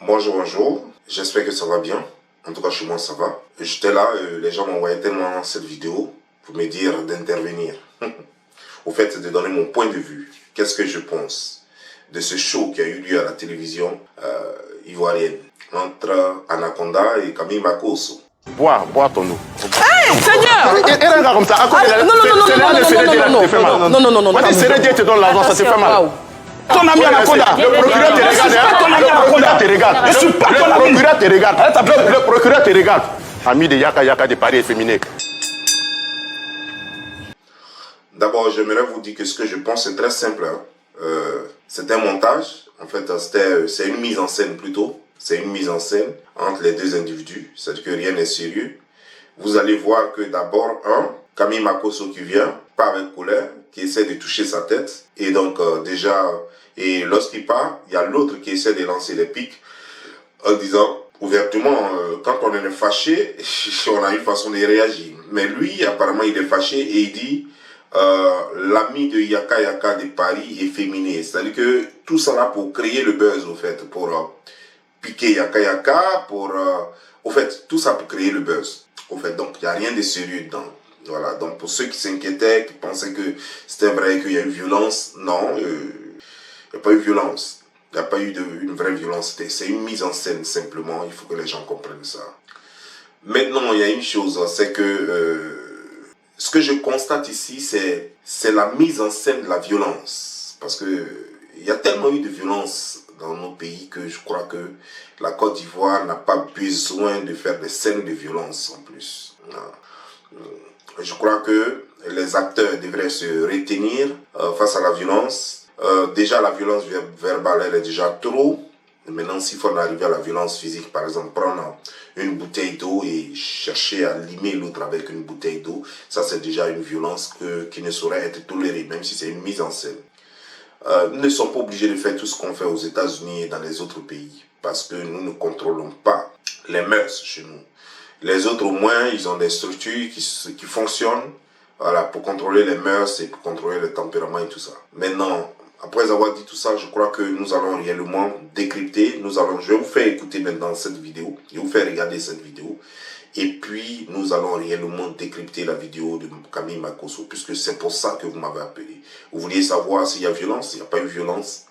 Bonjour, bonjour. J'espère que ça va bien. En tout cas, chez moi, ça va. J'étais là, les gens m'envoyaient tellement cette vidéo pour me dire d'intervenir. Au fait, de donner mon point de vue. Qu'est-ce que je pense de ce show qui a eu lieu à la télévision ivoirienne entre Anaconda et Camille Makosso. Bois ton eau. Hey, Seigneur! Et un gars comme ça, Non, Sérédier te donne l'argent, ça te fait mal. Ton ami Anaconda. Le procureur te regarde. Je suis pas ton ami. Le procureur te regarde. Le procureur te regarde. Ami de Yaka Yaka de Paris efféminé. D'abord, j'aimerais vous dire que ce que je pense, c'est très simple. C'est un montage. En fait, c'est une mise en scène plutôt. C'est une mise en scène entre les deux individus. C'est-à-dire que rien n'est sérieux. Vous allez voir que d'abord, Camille Makosso qui vient, pas avec colère, qui essaie de toucher sa tête. Et donc, et lorsqu'il part, il y a l'autre qui essaie de lancer les pics en disant ouvertement, quand on est fâché, on a une façon de réagir. Mais lui, apparemment, il est fâché et il dit l'ami de Yaka Yaka de Paris est féminin. C'est-à-dire que tout ça là pour créer le buzz, au fait, pour piquer Yaka Yaka, au fait, tout ça pour créer le buzz. Au fait, donc, il n'y a rien de sérieux dedans. Voilà, donc pour ceux qui s'inquiétaient, qui pensaient que c'était vrai qu'il y a eu violence, non, il n'y a pas eu violence. Il n'y a pas eu une vraie violence. C'est une mise en scène simplement, il faut que les gens comprennent ça. Maintenant, il y a une chose, c'est que ce que je constate ici, c'est la mise en scène de la violence. Parce que il y a tellement eu de violence dans nos pays que je crois que la Côte d'Ivoire n'a pas besoin de faire des scènes de violence en plus. Je crois que les acteurs devraient se retenir face à la violence. Déjà, la violence verbale, elle est déjà trop. Maintenant, s'il faut en arriver à la violence physique, par exemple, prendre une bouteille d'eau et chercher à limer l'autre avec une bouteille d'eau, ça c'est déjà une violence qui ne saurait être tolérée, même si c'est une mise en scène. Nous ne sommes pas obligés de faire tout ce qu'on fait aux États-Unis et dans les autres pays, parce que nous ne contrôlons pas les mœurs chez nous. Les autres, au moins, ils ont des structures qui fonctionnent, voilà, pour contrôler les mœurs et pour contrôler le tempérament et tout ça. Maintenant, après avoir dit tout ça, je crois que nous allons réellement décrypter. Je vais vous faire écouter maintenant cette vidéo. Je vais vous faire regarder cette vidéo. Et puis, nous allons réellement décrypter la vidéo de Camille Makosso, puisque c'est pour ça que vous m'avez appelé. Vous vouliez savoir s'il y a violence, il n'y a pas eu violence.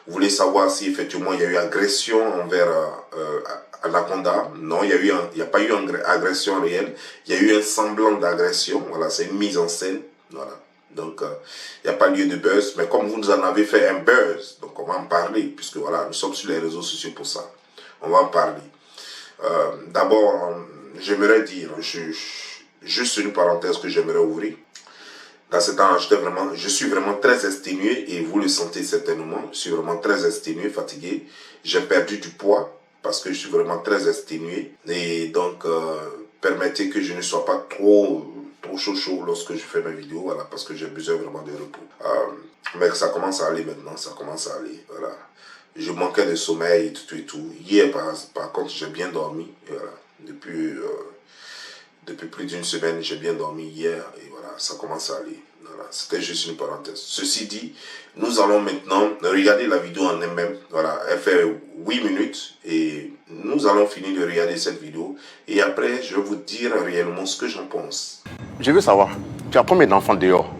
Vous voulez savoir si effectivement il y a eu agression envers Anaconda. Non, il n'y a pas eu agression réelle. Il y a eu un semblant d'agression. Voilà, c'est une mise en scène. Voilà. Donc, il n'y a pas lieu de buzz. Mais comme vous nous en avez fait un buzz, donc on va en parler, puisque voilà, nous sommes sur les réseaux sociaux pour ça. On va en parler. D'abord, j'aimerais dire, juste une parenthèse que j'aimerais ouvrir. Dans ce temps, je suis vraiment très exténué et vous le sentez certainement. Je suis vraiment très exténué, fatigué. J'ai perdu du poids parce que je suis vraiment très exténué. Et donc, permettez que je ne sois pas trop chaud lorsque je fais mes vidéos, voilà, parce que j'ai besoin vraiment de repos. Mais ça commence à aller maintenant, ça commence à aller, voilà. Je manquais de sommeil et tout et tout. Hier, par contre, j'ai bien dormi, voilà. Depuis plus d'une semaine, j'ai bien dormi hier, et voilà, ça commence à aller. Voilà, c'était juste une parenthèse. Ceci dit, nous allons maintenant regarder la vidéo en elle-même. Voilà, elle fait 8 minutes et nous allons finir de regarder cette vidéo. Et après, je vais vous dire réellement ce que j'en pense. Je veux savoir, tu as combien d'enfants dehors?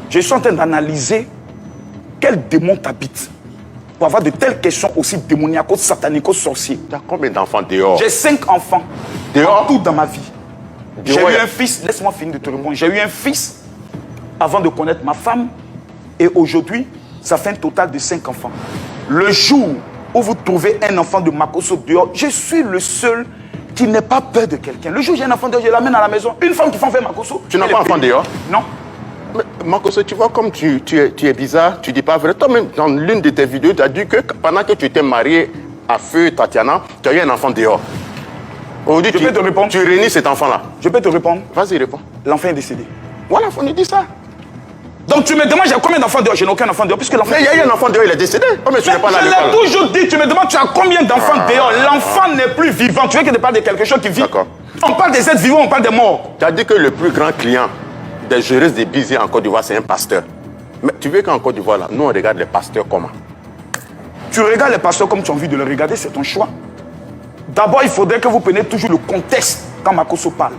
Je suis en train d'analyser quel démon t'habite pour avoir de telles questions aussi démoniaques, sataniques, sorciers. Tu as combien d'enfants dehors? J'ai 5 enfants. Dehors? Tout dans ma vie. J'ai Dehors, eu un fils, laisse-moi finir de te répondre. J'ai eu un fils avant de connaître ma femme. Et aujourd'hui, ça fait un total de 5 enfants. Le jour où vous trouvez un enfant de Makosso dehors, je suis le seul qui n'ait pas peur de quelqu'un. Le jour où j'ai un enfant dehors, je l'amène à la maison. Une femme qui fait envers Makosso. Tu n'as pas enfant dehors? Non. Mais, Makosso, tu vois comme tu es bizarre, tu dis pas vrai. Toi-même, dans l'une de tes vidéos, tu as dit que pendant que tu étais marié à Feu Tatiana, tu as eu un enfant dehors. Aujourd'hui, Je peux te répondre? Tu réunis cet enfant-là. Je peux te répondre? Vas-y, réponds. L'enfant est décédé. Voilà, il faut nous dire ça. Donc tu me demandes j'ai combien d'enfants dehors? Je n'ai aucun enfant dehors puisque l'enfant... Mais il y a eu un enfant dehors, il est décédé. Oh, mais tu n'es pas là à Je l'école. l'ai toujours dit, tu me demandes tu as combien d'enfants dehors? L'enfant n'est plus vivant. Tu veux que je parle de quelque chose qui vit? D'accord. On parle des êtres vivants, on parle des morts. Tu as dit que le plus grand client des géreuses de Bizet en Côte d'Ivoire, c'est un pasteur. Mais tu veux qu'en Côte d'Ivoire, là, nous on regarde les pasteurs comment? Tu regardes les pasteurs comme tu as envie de les regarder, c'est ton choix. D'abord, il faudrait que vous preniez toujours le contexte quand Makosso parle.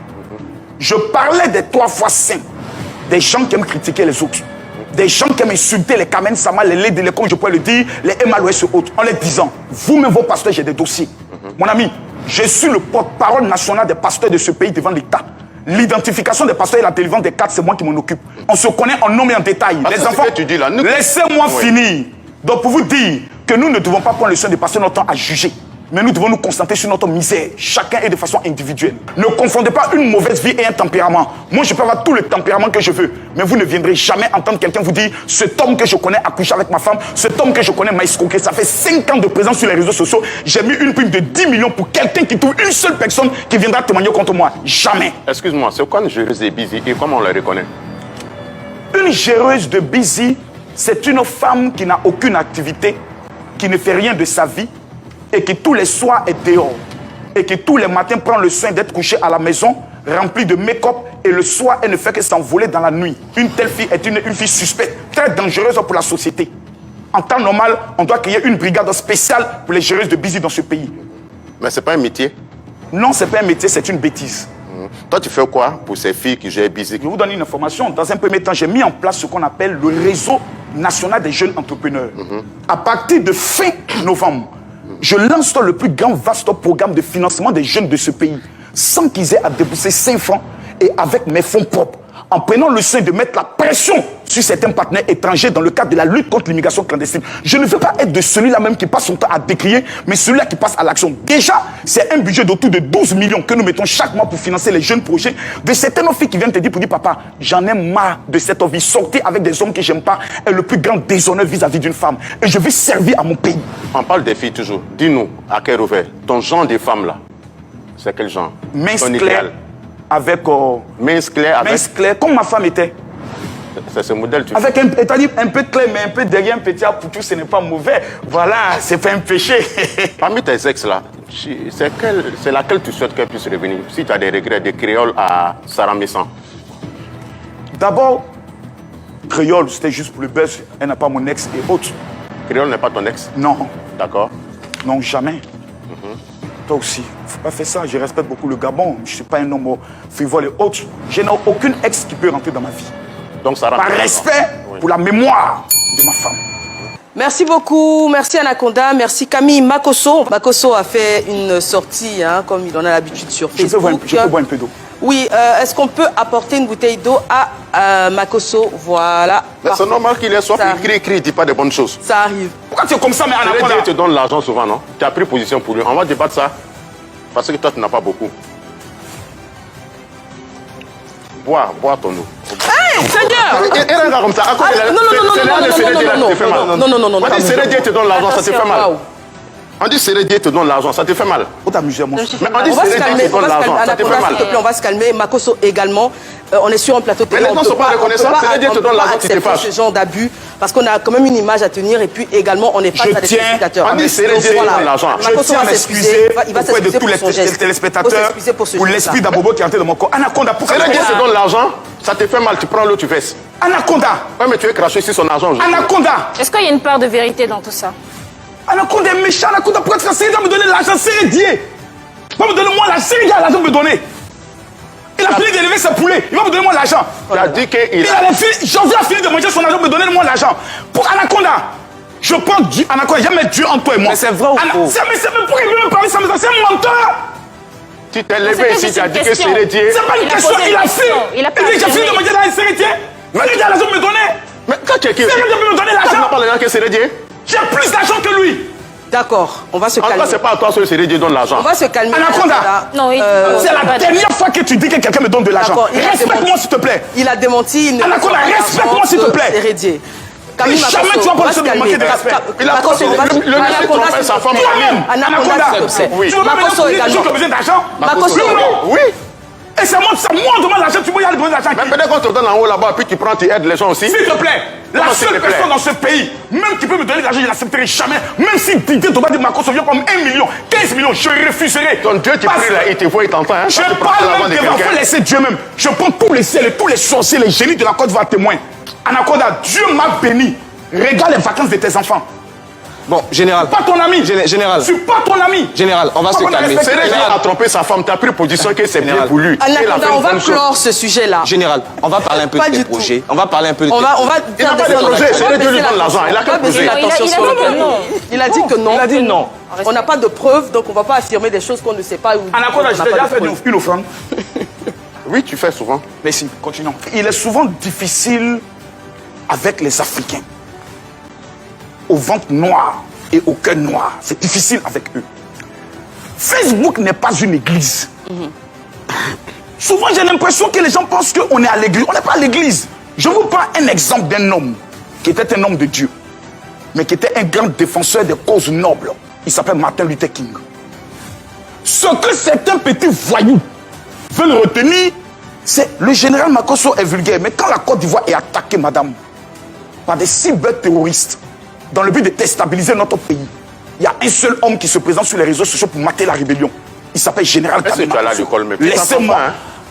Je parlais des 3 fois saints, des gens qui aiment critiquer les autres, des gens qui aiment insulter les Kamen Sama, les Lady, comme je pourrais le dire, les MLOS et autres, en les disant, vous-même vos pasteurs, j'ai des dossiers. Mon ami, je suis le porte-parole national des pasteurs de ce pays devant l'État. L'identification des pasteurs et la délivrance des cartes, c'est moi qui m'en occupe. On se connaît en nom et en détail. Les enfants, laissez-moi finir. Donc pour vous dire que nous ne devons pas prendre le soin des pasteurs notre temps à juger. Mais nous devons nous concentrer sur notre misère, chacun et de façon individuelle. Ne confondez pas une mauvaise vie et un tempérament. Moi, je peux avoir tout le tempérament que je veux, mais vous ne viendrez jamais entendre quelqu'un vous dire « Cet homme que je connais a couché avec ma femme, cet homme que je connais m'a escroqué. » Ça fait 5 ans de présence sur les réseaux sociaux. J'ai mis une prime de 10 millions pour quelqu'un qui trouve une seule personne qui viendra témoigner contre moi. Jamais. Excuse-moi, c'est quoi une géreuse de Busy et comment on la reconnaît? Une géreuse de Busy, c'est une femme qui n'a aucune activité, qui ne fait rien de sa vie, et qui tous les soirs est dehors, et qui tous les matins prend le soin d'être couchée à la maison, remplie de make-up, et le soir, elle ne fait que s'envoler dans la nuit. Une telle fille est une fille suspecte, très dangereuse pour la société. En temps normal, on doit créer une brigade spéciale pour les géreuses de Busy dans ce pays. Mais c'est pas un métier? Non, c'est pas un métier, c'est une bêtise. Toi, tu fais quoi pour ces filles qui gèrent Busy? Je vous donne une information. Dans un premier temps, j'ai mis en place ce qu'on appelle le réseau national des jeunes entrepreneurs. À partir de fin novembre, je lance le plus grand, vaste programme de financement des jeunes de ce pays, sans qu'ils aient à débourser 5 francs et avec mes fonds propres, en prenant le soin de mettre la pression sur certains partenaires étrangers dans le cadre de la lutte contre l'immigration clandestine. Je ne veux pas être de celui-là même qui passe son temps à décrier, mais celui-là qui passe à l'action. Déjà, c'est un budget d'autour de 12 millions que nous mettons chaque mois pour financer les jeunes projets de certaines filles qui viennent te dire pour dire, papa, j'en ai marre de cette vie. Sortir avec des hommes que j'aime pas est le plus grand déshonneur vis-à-vis d'une femme. Et je veux servir à mon pays. On parle des filles toujours. Dis-nous, à quel ouvert, ton genre de femme là, c'est quel genre? Mince Ton clair idéal. avec... Mince clair avec... mince clair, comme ma femme était. C'est ce modèle, tu avec un peu de clair, mais un peu derrière un petit apoutou, ce n'est pas mauvais. Voilà, c'est pas un péché. Parmi tes ex là, c'est laquelle tu souhaites qu'elle puisse revenir? Si tu as des regrets de créole à Sarah Messan. D'abord, créole, c'était juste pour le buzz. Elle n'a pas mon ex et autres. Créole n'est pas ton ex? Non. D'accord. Non, jamais. Toi aussi, faut pas faire ça. Je respecte beaucoup le Gabon. Je suis pas un homme frivole et autres. Je n'ai aucune ex qui peut rentrer dans ma vie. Donc ça rentre. Par respect pour la mémoire de ma femme. Merci beaucoup, merci Anaconda, merci Camille Makosso. Makosso a fait une sortie, hein, comme il en a l'habitude sur Facebook. Je peux boire un peu d'eau. Oui, est-ce qu'on peut apporter une bouteille d'eau à Makosso? Voilà. Mais c'est normal qu'il ait soif, il crie, il dit pas de bonnes choses. Ça arrive. Pourquoi tu es comme ça, mais Anaconda? Il te donne l'argent souvent, non? Tu as pris position pour lui. On va débattre ça. Parce que toi, tu n'as pas beaucoup. Bois ton eau. Hey, Seigneur! Et regarde comme ça. Non. On dit Sérédier te donne l'argent, ça te fait mal. On dit Sérédier te donne l'argent, ça te fait mal. Faut t'amuser, mon Mais on dit Sérédier te donne l'argent, ça te fait mal. S'il te plaît, on va se calmer. Makosso également. On est sur un plateau télé. Mais les gens ne sont pas reconnaissants. Sérédier te donne l'argent, tu te fâches. Ce genre d'abus, parce qu'on a quand même une image à tenir et puis également on est face à des téléspectateurs. On dit Sérédier te donne l'argent. Je tiens à m'excuser auprès de tous les téléspectateurs pour l'esprit d'Abobo qui est entré dans mon corps. Anaconda, pourquoi Sérédier te donne l'argent, ça te fait mal, tu prends l'eau, tu verses. Anaconda! Ouais, mais tu veux cracher sur son argent aujourd'hui. Anaconda! Est-ce qu'il y a une part de vérité dans tout ça? Anaconda est méchant, Anaconda, pourquoi tu as Sérédier à me donner l'argent? Sérédier! Va me donner moi l'argent, Sérédier a l'argent de me donner. Il a fini d'élever ses poulets, il va me donner moi l'argent. Tu as dit qu'il a... Janvier a fini de manger son argent, me donner moi l'argent. Pour Anaconda! Je prends Dieu, Anaconda, jamais Dieu entre toi et moi. Mais c'est vrai ou faux? Mais pourquoi il veut me parler ça? C'est un menteur! Tu t'es levé ici, tu as dit que Sérédier... C'est pas une question, il a fait. Il dit j'ai fini de manger dans Sérédier. Sérédier a l'argent de me donner. Mais quand tu es qui? Sérédier veut me donner l'argent. Tu n'as pas l'argent que Sérédier? J'ai plus d'argent que lui. D'accord, on va se calmer. En tout cas, c'est pas à toi que Sérédier donne l'argent. On va se calmer. Anaconda. Non, c'est la dernière fois que tu dis que quelqu'un me donne de l'argent. Respecte-moi s'il te plaît. Il a démenti. Anaconda, respecte-moi s'il te plaît. Sérédier. Jamais tu vas pas se manquer de respect. Il a proposé le monsieur trompait sa femme. Anaconda, s'il te plaît. Tu veux pas me donner des gens qui ont besoin d'argent? Oui. Et c'est moi, moi on demande l'argent, tu veux y aller besoin d'argent. Mais peut-être qu'on te donne en haut là-bas, puis tu prends, tu aides les gens aussi. S'il te plaît, la seule personne dans ce pays, même qui peut me donner de l'argent, je n'accepterai jamais. Même si Didier Toba dit Makosso vient comme 1 million, 15 millions, je refuserai. Ton Dieu qui prie là, il te voit, il t'entend. Hein, je parle même devant, il faut laisser Dieu même. Je prends tous les ciels et tous les sorciers, les génies de la Côte d'Ivoire témoins. Anaconda, Dieu m'a béni. Regarde les vacances de tes enfants. Bon, général. Pas ton ami. Général. Je suis pas ton ami. Général, on va se calmer. C'est vrai qu'il a trompé sa femme, tu as pris position que c'est bien pour lui. Anaconda, on va clore ce sujet-là. Général, on va parler un peu de tes projets. On va parler un peu de tes On va Il n'a pas de projet, c'est lui qui lui donne l'argent. Il a qu'à poser. Il a dit que non. Il a dit non. On n'a pas de preuves, donc on ne va pas affirmer des choses qu'on ne sait pas. Anaconda, j'ai déjà fait une offrande. Oui, tu fais souvent. Merci, continuons. Il est souvent difficile avec les Africains. Au ventre noir et au cœur noir. C'est difficile avec eux. Facebook n'est pas une église. Souvent, j'ai l'impression que les gens pensent qu'on est à l'église. On n'est pas à l'église. Je vous prends un exemple d'un homme qui était un homme de Dieu, mais qui était un grand défenseur des causes nobles. Il s'appelle Martin Luther King. Ce que certains petits voyous veulent retenir, c'est le général Makosso est vulgaire. Mais quand la Côte d'Ivoire est attaquée, madame, par des cyberterroristes, dans le but de déstabiliser notre pays, il y a un seul homme qui se présente sur les réseaux sociaux pour mater la rébellion. Il s'appelle Général Kabila. Tu es allé à l'école, mais laissez-moi.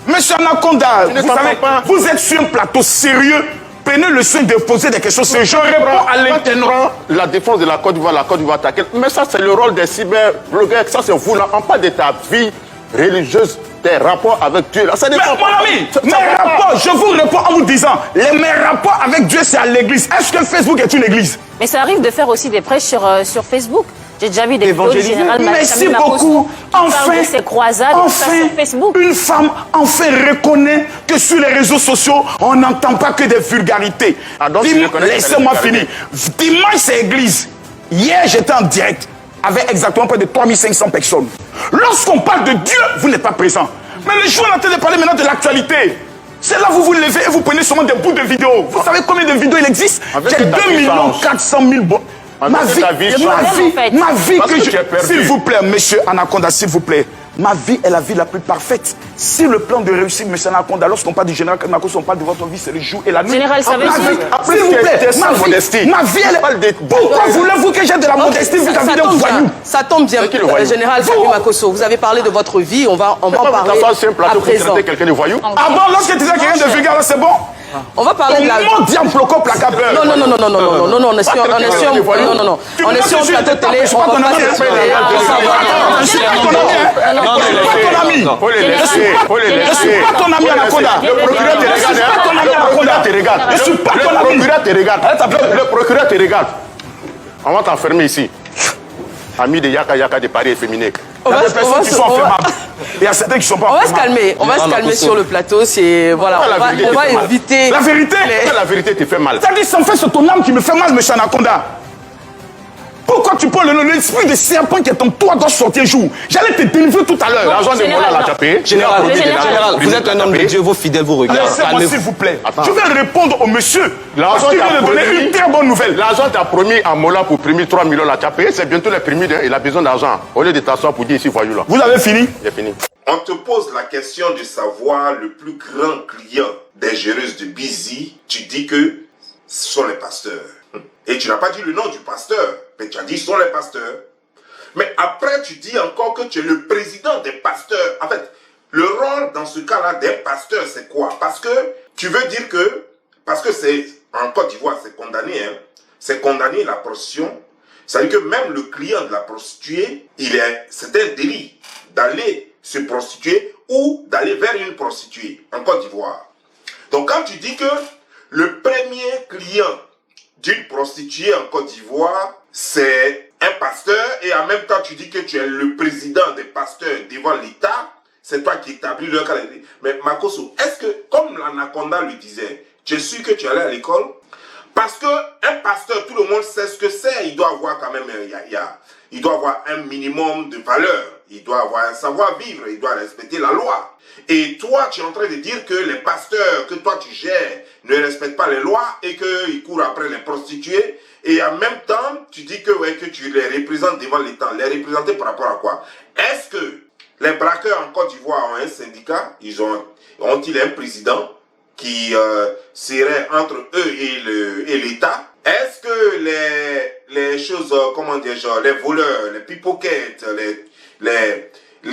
Monsieur Anaconda, vous savez, vous êtes sur un plateau sérieux. Prenez le soin de poser des questions sérieuses. Je réponds à l'intérieur. La défense de la Côte d'Ivoire attaquée. Mais ça, c'est le rôle des cyberblogueurs. Ça, c'est vous, là. On parle de ta vie religieuse, tes rapports avec Dieu. Là, ça dépend. Mais mon ami, mes rapports, je vous réponds en vous disant, mes rapports avec Dieu, c'est à l'église. Est-ce que Facebook est une église? Mais ça arrive de faire aussi des prêches sur Facebook. J'ai déjà vu des vidéos du général Merci beaucoup. Enfin, ces croisades sur Facebook. Une femme enfin reconnaît que sur les réseaux sociaux, on n'entend pas que des vulgarités. Laissez-moi finir. Dimanche, c'est église. Hier, j'étais en direct avec exactement près de 3500 personnes. Lorsqu'on parle de Dieu, vous n'êtes pas présent. Mais le jour, on est en train de parler maintenant de l'actualité. C'est là où vous vous levez et vous prenez seulement des bouts de vidéos. Vous savez combien de vidéos il existe? J'ai 2 400 000 Ma vie que je... S'il vous plaît, monsieur Anaconda, s'il vous plaît. Ma vie est la vie la plus parfaite. Si le plan de réussite, monsieur Anaconda, lorsqu'on parle du général Makosso, on parle de votre vie, c'est le jour et la nuit. Général, ça veut dire... S'il vous plaît, ma vie, elle est... Pourquoi voulez-vous que j'ai de la modestie vis-à-vis de voyous? Ça tombe bien, général Makosso. Vous avez parlé de votre vie, on va en parler à présent. Quelqu'un de voyou? Ah bon, lorsque tu disais quelqu'un de vulgaire, c'est bon? On va parler de la... Non, diamploco placabeur. Non, on est sur un plateau de télé, on va pas Je suis pas ton ami. Je suis pas ton ami, Anaconda. Le procureur te regarde. Je suis pas ton ami. Le procureur te regarde. On va t'enfermer ici. Ami de Yaka de Paris efféminé. Il y a des personnes qui sont enfermables. Il y a certains qui sont pas enfermables. On va se calmer sur le plateau. Voilà, on va éviter... La vérité? La vérité te fait mal. C'est-à-dire, ça me fait, c'est ton âme qui me fait mal, monsieur Anaconda. Pourquoi tu peux l'esprit de serpent qui est en toi doit sortir un jour? J'allais te délivrer tout à l'heure. L'argent de Mola l'a tapé. Général, vous êtes un homme de Dieu, vos fidèles vous regardent. Laissez-moi s'il vous plaît. Je vais répondre au monsieur. Parce qu'il vient de donner une très bonne nouvelle. L'argent t'a promis à Mola pour primer 3 millions, l'a tapé. C'est bientôt les primes. Il a besoin d'argent. Au lieu de t'asseoir pour dire ici, voyou là. Vous avez fini? J'ai fini. On te pose la question de savoir le plus grand client des géreuses de Busy. Tu dis que ce sont les pasteurs. Et tu n'as pas dit le nom du pasteur, mais tu as dit ce sont les pasteurs. Mais après, tu dis encore que tu es le président des pasteurs. En fait, le rôle dans ce cas-là des pasteurs, c'est quoi? Parce que tu veux dire que, parce que c'est en Côte d'Ivoire, c'est condamné, hein, c'est condamné la prostitution. C'est-à-dire que même le client de la prostituée, c'est un délit d'aller se prostituer ou d'aller vers une prostituée en Côte d'Ivoire. Donc quand tu dis que le premier client d'une prostituée en Côte d'Ivoire, c'est un pasteur, et en même temps tu dis que tu es le président des pasteurs devant l'État, c'est toi qui établis le cas. Mais Makosso, est-ce que, comme l'Anaconda le disait, tu es sûr que tu allais à l'école? Parce que un pasteur, tout le monde sait ce que c'est, il doit avoir quand même, il doit avoir un minimum de valeur, il doit avoir un savoir-vivre, il doit respecter la loi. Et toi, tu es en train de dire que les pasteurs que toi tu gères ne respectent pas les lois et qu'ils courent après les prostituées. Et en même temps, tu dis que, ouais, que tu les représentes devant l'État. Les représenter par rapport à quoi? Est-ce que les braqueurs en Côte d'Ivoire ont un syndicat? Ont-ils un président qui serait entre eux et l'État? Est-ce que les choses, comment dire, genre, les voleurs, les pickpockets,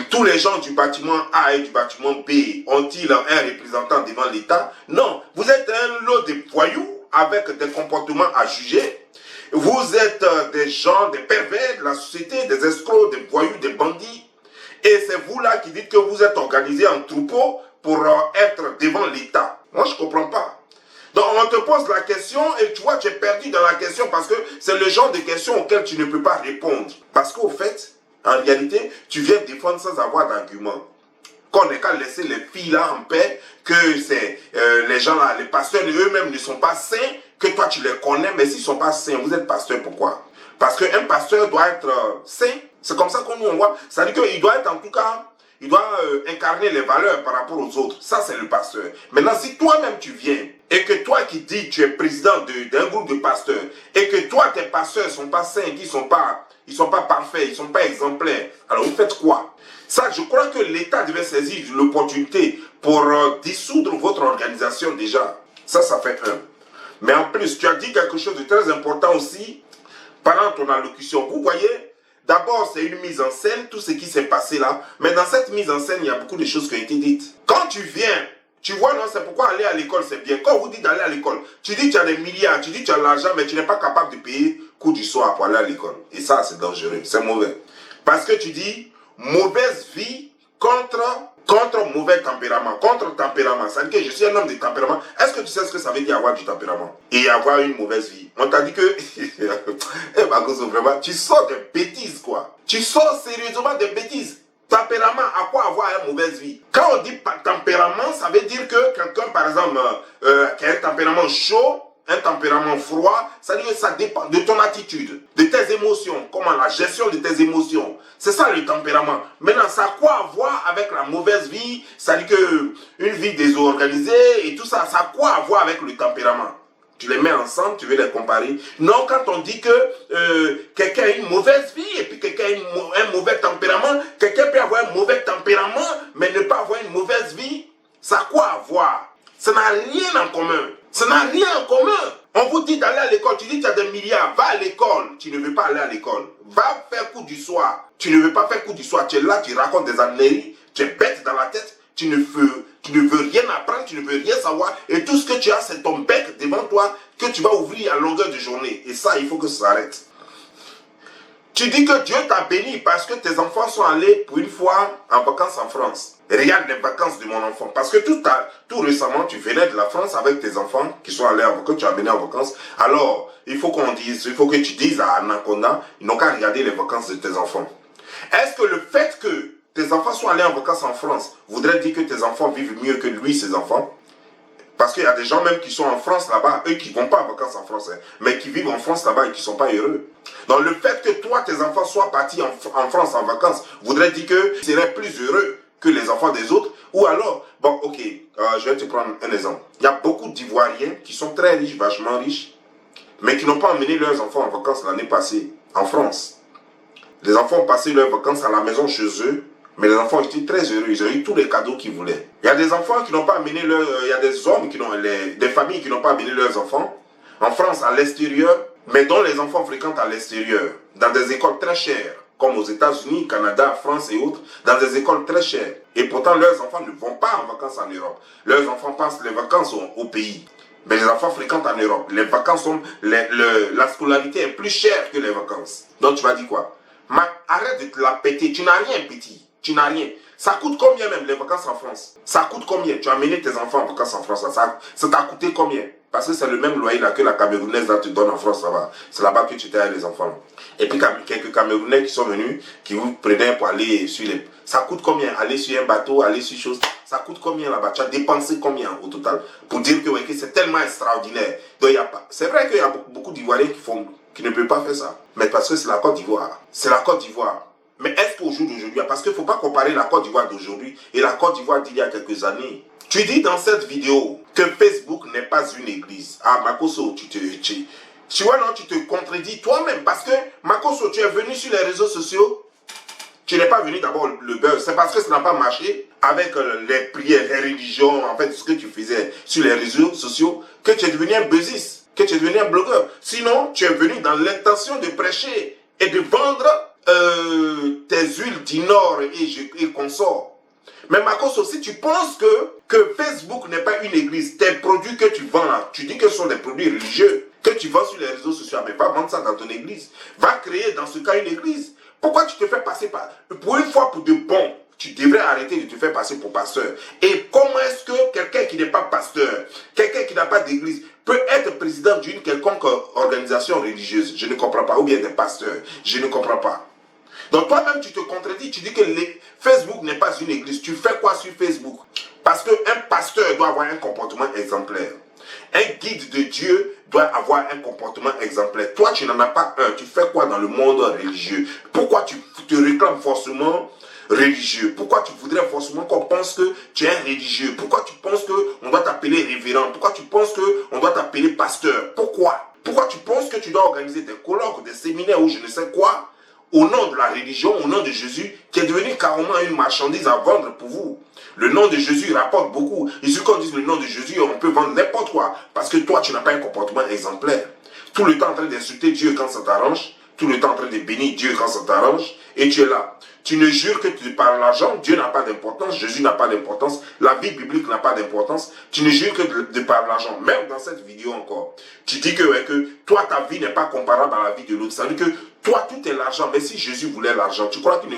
tous les gens du bâtiment A et du bâtiment B ont-ils un représentant devant l'État? Non, vous êtes un lot de voyous avec des comportements à juger. Vous êtes des gens, des pervers de la société, des escrocs, des voyous, des bandits. Et c'est vous là qui dites que vous êtes organisés en troupeau pour être devant l'État. Moi, je ne comprends pas. Donc, on te pose la question et tu vois, tu es perdu dans la question parce que c'est le genre de questions auxquelles tu ne peux pas répondre. Parce qu'au fait, en réalité, tu viens défendre sans avoir d'argument. Qu'on n'est qu'à laisser les filles là en paix, que c'est les gens là, les pasteurs eux-mêmes ne sont pas saints, que toi tu les connais, mais s'ils ne sont pas saints, vous êtes pasteur, pourquoi? Parce qu'un pasteur doit être saint. C'est comme ça qu'on nous voit. C'est-à-dire qu'il doit être en tout cas, il doit incarner les valeurs par rapport aux autres. Ça, c'est le pasteur. Maintenant, si toi-même tu viens et que toi qui dis tu es président d'un groupe de pasteurs et que toi, tes pasteurs ne sont pas saints, ils ne sont pas parfaits, ils ne sont pas exemplaires, alors vous faites quoi? Ça, je crois que l'État devait saisir l'opportunité pour dissoudre votre organisation déjà. Ça fait un. Mais en plus, tu as dit quelque chose de très important aussi pendant ton allocution. Vous voyez, d'abord, c'est une mise en scène, tout ce qui s'est passé là. Mais dans cette mise en scène, il y a beaucoup de choses qui ont été dites. Quand tu viens, tu vois, non, c'est pourquoi aller à l'école, c'est bien. Quand vous dites d'aller à l'école, tu dis que tu as des milliards, tu dis que tu as de l'argent, mais tu n'es pas capable de payer coût du soir pour aller à l'école. Et ça, c'est dangereux, c'est mauvais. Parce que tu dis, mauvaise vie contre mauvais tempérament, contre tempérament. Ça veut dire que je suis un homme de tempérament. Est-ce que tu sais ce que ça veut dire avoir du tempérament et avoir une mauvaise vie? On t'a dit que, Makosso, vraiment, tu sors des bêtises, quoi. Tu sors sérieusement des bêtises. Tempérament, à quoi avoir une mauvaise vie? Quand on dit tempérament, ça veut dire que quelqu'un, par exemple, qui a un tempérament chaud, un tempérament froid, ça veut dire que ça dépend de ton attitude, de tes émotions, comment la gestion de tes émotions. C'est ça le tempérament. Maintenant, ça a quoi à voir avec la mauvaise vie? Ça veut dire que une vie désorganisée et tout ça, ça a quoi à voir avec le tempérament? Tu les mets ensemble, tu veux les comparer. Non, quand on dit que quelqu'un a une mauvaise vie et puis quelqu'un a un mauvais tempérament, quelqu'un peut avoir un mauvais tempérament, mais ne pas avoir une mauvaise vie, ça a quoi à voir? Ça n'a rien en commun. Ça n'a rien en commun. On vous dit d'aller à l'école, tu dis que tu as des milliards, va à l'école. Tu ne veux pas aller à l'école. Va faire cours du soir. Tu ne veux pas faire cours du soir. Tu es là, tu racontes des âneries, tu es bête dans la tête, tu ne veux rien apprendre, tu ne veux rien savoir. Et tout ce que tu as, c'est ton bec devant toi que tu vas ouvrir à longueur de journée. Et ça, il faut que ça s'arrête. Tu dis que Dieu t'a béni parce que tes enfants sont allés pour une fois en vacances en France. Regarde les vacances de mon enfant. Parce que tout récemment, tu venais de la France avec tes enfants qui sont allés en vacances, tu as amené en vacances. Alors, il faut que tu dises à Anaconda, ils n'ont qu'à regarder les vacances de tes enfants. Est-ce que le fait que tes enfants soient allés en vacances en France voudrait dire que tes enfants vivent mieux que lui, ses enfants? Parce qu'il y a des gens même qui sont en France là-bas, eux qui ne vont pas en vacances en France, hein, mais qui vivent en France là-bas et qui ne sont pas heureux. Donc le fait que toi, tes enfants soient partis en France en vacances, voudrait dire que tu serais plus heureux que les enfants des autres. Ou alors, bon ok, je vais te prendre un exemple. Il y a beaucoup d'Ivoiriens qui sont très riches, vachement riches, mais qui n'ont pas emmené leurs enfants en vacances l'année passée en France. Les enfants ont passé leurs vacances à la maison chez eux, mais les enfants étaient très heureux, ils ont eu tous les cadeaux qu'ils voulaient. Il y a des enfants qui n'ont pas amené il y a des hommes des familles qui n'ont pas amené leurs enfants en France à l'extérieur, mais dont les enfants fréquentent à l'extérieur, dans des écoles très chères, comme aux États-Unis, Canada, France et autres, dans des écoles très chères. Et pourtant, leurs enfants ne vont pas en vacances en Europe. Leurs enfants passent les vacances au pays. Mais les enfants fréquentent en Europe. Les vacances sont, la scolarité est plus chère que les vacances. Donc tu vas dire quoi? Arrête de te la péter, tu n'as rien petit. Tu n'as rien. Ça coûte combien même les vacances en France? Ça coûte combien? Tu as amené tes enfants en vacances en France. Ça t'a coûté combien? Parce que c'est le même loyer là que la Camerounaise là te donne en France là-bas. C'est là-bas que tu t'es avec les enfants. Et puis quelques Camerounais qui sont venus, qui vous prenaient pour aller sur les... Ça coûte combien? Aller sur un bateau, aller sur chose. Ça coûte combien là-bas? Tu as dépensé combien au total? Pour dire que, ouais, que c'est tellement extraordinaire. Donc, c'est vrai qu'il y a beaucoup d'Ivoiriens qui ne peuvent pas faire ça. Mais parce que c'est la Côte d'Ivoire. C'est la Côte d'Ivoire. Mais est-ce qu'au jour d'aujourd'hui, parce qu'il ne faut pas comparer la Côte d'Ivoire d'aujourd'hui et la Côte d'Ivoire d'il y a quelques années. Tu dis dans cette vidéo que Facebook n'est pas une église. Ah, Makosso, tu vois, non, tu te contredis toi-même. Parce que, Makosso, tu es venu sur les réseaux sociaux. Tu n'es pas venu d'abord le buzz. C'est parce que ça n'a pas marché avec les prières, les religions, en fait, ce que tu faisais sur les réseaux sociaux, que tu es devenu un buzziste, que tu es devenu un blogueur. Sinon, tu es venu dans l'intention de prêcher et de vendre tes huiles d'Inor et consorts. Mais Makosso, si tu penses que Facebook n'est pas une église, tes produits que tu vends là, tu dis que ce sont des produits religieux. que tu vends sur les réseaux sociaux, mais va vendre ça dans ton église. Va créer dans ce cas une église. Pourquoi tu te fais passer pour une fois pour de bon? Tu devrais arrêter de te faire passer pour pasteur. Et comment est-ce que quelqu'un qui n'est pas pasteur, quelqu'un qui n'a pas d'église, peut être président d'une quelconque organisation religieuse? Je ne comprends pas. Ou bien des pasteurs. Je ne comprends pas. Donc toi-même, tu te contredis. Tu dis que Facebook n'est pas une église. Tu fais quoi sur Facebook? Parce qu'un pasteur doit avoir un comportement exemplaire. Un guide de Dieu doit avoir un comportement exemplaire. Toi, tu n'en as pas un. Tu fais quoi dans le monde religieux? Pourquoi tu te réclames forcément religieux? Pourquoi tu voudrais forcément qu'on pense que tu es un religieux? Pourquoi tu penses qu'on doit t'appeler révérend? Pourquoi tu penses qu'on doit t'appeler pasteur? Pourquoi? Pourquoi tu penses que tu dois organiser des colloques, des séminaires ou je ne sais quoi au nom de la religion, au nom de Jésus, qui est devenu carrément une marchandise à vendre pour vous? Le nom de Jésus rapporte beaucoup. Et si on dit le nom de Jésus, on peut vendre n'importe quoi. Parce que toi, tu n'as pas un comportement exemplaire. Tout le temps en train d'insulter Dieu quand ça t'arrange. Tout le temps en train de bénir Dieu quand ça t'arrange. Et tu es là. Tu ne jures que par l'argent. Dieu n'a pas d'importance. Jésus n'a pas d'importance. La vie biblique n'a pas d'importance. Tu ne jures que de par l'argent. Même dans cette vidéo encore. Tu dis que toi, ta vie n'est pas comparable à la vie de l'autre. Ça veut dire que toi, tout est l'argent. Mais si Jésus voulait l'argent, tu crois qu'il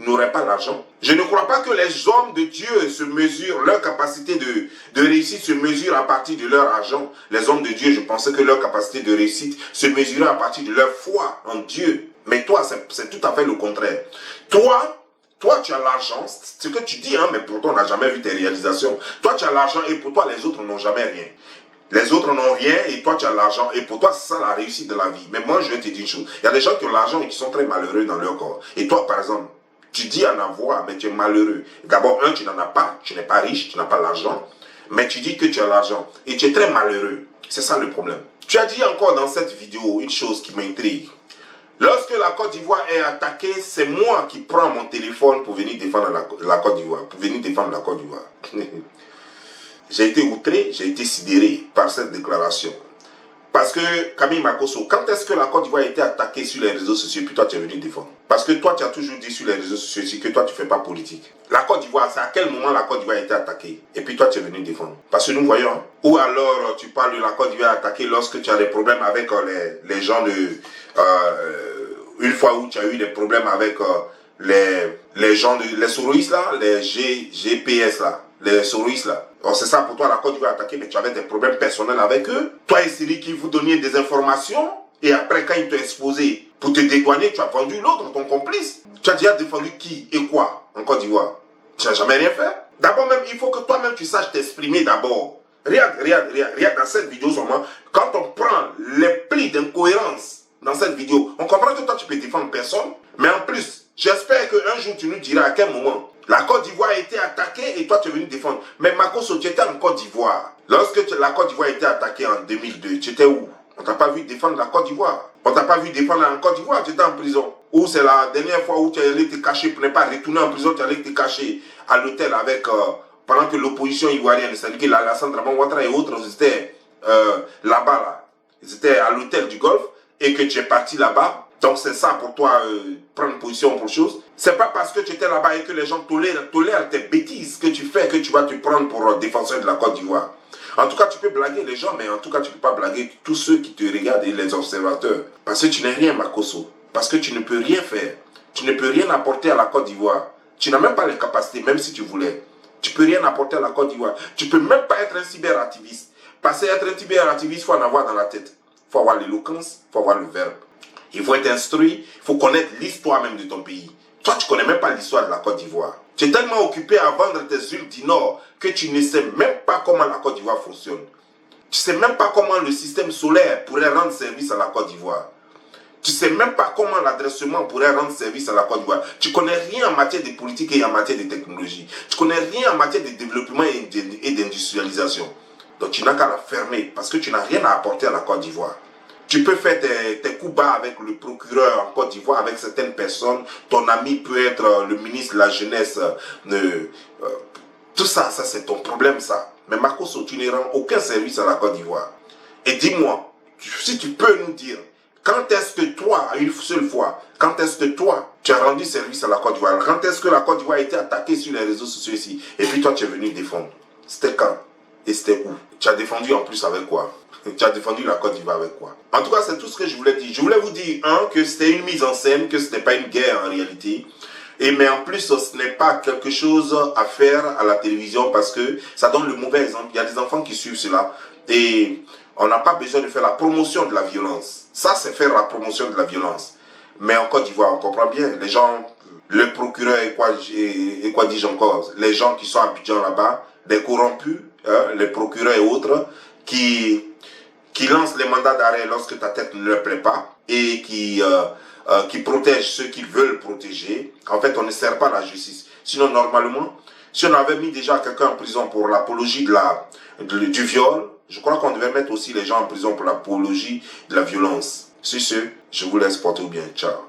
n'aurait pas l'argent? Je ne crois pas que les hommes de Dieu se mesurent, leur capacité de réussite se mesure à partir de leur argent. Les hommes de Dieu, je pensais que leur capacité de réussite se mesurait à partir de leur foi en Dieu. Mais toi, c'est tout à fait le contraire. Toi, tu as l'argent, ce que tu dis, mais pour toi, on n'a jamais vu tes réalisations. Toi, tu as l'argent et pour toi, les autres n'ont jamais rien. Les autres n'ont rien et toi, tu as l'argent. Et pour toi, c'est ça la réussite de la vie. Mais moi, je vais te dire une chose. Il y a des gens qui ont l'argent et qui sont très malheureux dans leur corps. Et toi, par exemple, tu dis en avoir, mais tu es malheureux. D'abord, tu n'en as pas. Tu n'es pas riche, tu n'as pas l'argent. Mais tu dis que tu as l'argent. Et tu es très malheureux. C'est ça le problème. Tu as dit encore dans cette vidéo une chose qui m'intrigue. Lorsque la Côte d'Ivoire est attaquée, c'est moi qui prends mon téléphone pour venir défendre la Côte d'Ivoire. Pour venir défendre la Côte d'Ivoire. J'ai été outré, j'ai été sidéré par cette déclaration. Parce que, Camille Makosso, quand est-ce que la Côte d'Ivoire a été attaquée sur les réseaux sociaux, puis toi tu es venu défendre? Parce que toi tu as toujours dit sur les réseaux sociaux que toi tu ne fais pas politique. La Côte d'Ivoire, c'est à quel moment la Côte d'Ivoire a été attaquée? Et puis toi tu es venu défendre. Parce que nous voyons. Hein? Ou alors tu parles de la Côte d'Ivoire attaquée lorsque tu as des problèmes avec les gens de... une fois où tu as eu des problèmes avec les gens de... Les Soroïs là, les GPS là, les Soroïs là. Alors c'est ça pour toi, la Côte d'Ivoire attaquée, mais tu avais des problèmes personnels avec eux. Toi et Siri qui vous donniez des informations, et après quand ils t'ont exposé pour te dédouaner, tu as vendu l'autre, ton complice. Tu as déjà défendu qui et quoi en Côte d'Ivoire? Tu n'as jamais rien fait. D'abord même, il faut que toi-même tu saches t'exprimer d'abord. Regarde dans cette vidéo seulement, quand on prend les plis d'incohérence dans cette vidéo, on comprend que toi tu peux défendre personne, mais en plus, j'espère qu'un jour tu nous diras à quel moment la Côte d'Ivoire a été attaquée et toi tu es venu défendre. Mais Makosso, tu étais en Côte d'Ivoire. Lorsque la Côte d'Ivoire a été attaquée en 2002, tu étais où? On t'a pas vu défendre la Côte d'Ivoire. On t'a pas vu défendre en Côte d'Ivoire, tu étais en prison. Ou c'est la dernière fois où tu allais te cacher pour ne pas retourner en prison, tu allais te cacher à l'hôtel avec... pendant que l'opposition ivoirienne, c'est-à-dire que Alassane Dramane Ouattara et autres, ils étaient là-bas, là. Ils étaient à l'hôtel du Golfe et que tu es parti là-bas. Donc c'est ça pour toi, prendre position pour chose. C'est pas parce que tu étais là-bas et que les gens tolèrent tes bêtises que tu fais que tu vas te prendre pour défenseur de la Côte d'Ivoire. En tout cas, tu peux blaguer les gens, mais en tout cas, tu ne peux pas blaguer tous ceux qui te regardent et les observateurs. Parce que tu n'es rien, Makosso. Parce que tu ne peux rien faire. Tu ne peux rien apporter à la Côte d'Ivoire. Tu n'as même pas les capacités, même si tu voulais. Tu ne peux rien apporter à la Côte d'Ivoire. Tu ne peux même pas être un cyberactiviste. Parce que être un cyberactiviste, il faut en avoir dans la tête. Il faut avoir l'éloquence, il faut avoir le verbe. Il faut être instruit, il faut connaître l'histoire même de ton pays. Toi, tu ne connais même pas l'histoire de la Côte d'Ivoire. Tu es tellement occupé à vendre tes huiles du Nord que tu ne sais même pas comment la Côte d'Ivoire fonctionne. Tu ne sais même pas comment le système solaire pourrait rendre service à la Côte d'Ivoire. Tu ne sais même pas comment l'adressement pourrait rendre service à la Côte d'Ivoire. Tu ne connais rien en matière de politique et en matière de technologie. Tu ne connais rien en matière de développement et d'industrialisation. Donc tu n'as qu'à la fermer parce que tu n'as rien à apporter à la Côte d'Ivoire. Tu peux faire tes coups bas avec le procureur en Côte d'Ivoire, avec certaines personnes. Ton ami peut être le ministre de la Jeunesse. Tout ça, c'est ton problème, ça. Mais Makosso, tu ne rends aucun service à la Côte d'Ivoire. Et dis-moi, si tu peux nous dire, quand est-ce que toi, une seule fois, quand est-ce que toi, tu as rendu service à la Côte d'Ivoire? Quand est-ce que la Côte d'Ivoire a été attaquée sur les réseaux sociaux ici? Et puis toi, tu es venu défendre. C'était quand? Et c'était où? Tu as défendu en plus avec quoi? Tu as défendu la Côte d'Ivoire avec quoi? En tout cas, c'est tout ce que je voulais dire. Je voulais vous dire, que c'était une mise en scène, que ce n'est pas une guerre en réalité. Mais en plus, ce n'est pas quelque chose à faire à la télévision parce que ça donne le mauvais exemple. Il y a des enfants qui suivent cela. Et on n'a pas besoin de faire la promotion de la violence. Ça, c'est faire la promotion de la violence. Mais en Côte d'Ivoire, on comprend bien. Les gens, le procureur et quoi dis-je encore, les gens qui sont à Abidjan là-bas, des corrompus, les procureurs et autres, qui lancent les mandats d'arrêt lorsque ta tête ne leur plaît pas et qui protègent ceux qu'ils veulent protéger. En fait, on ne sert pas la justice. Sinon, normalement, si on avait mis déjà quelqu'un en prison pour l'apologie du viol, je crois qu'on devait mettre aussi les gens en prison pour l'apologie de la violence. Sur ce, je vous laisse porter bien. Ciao.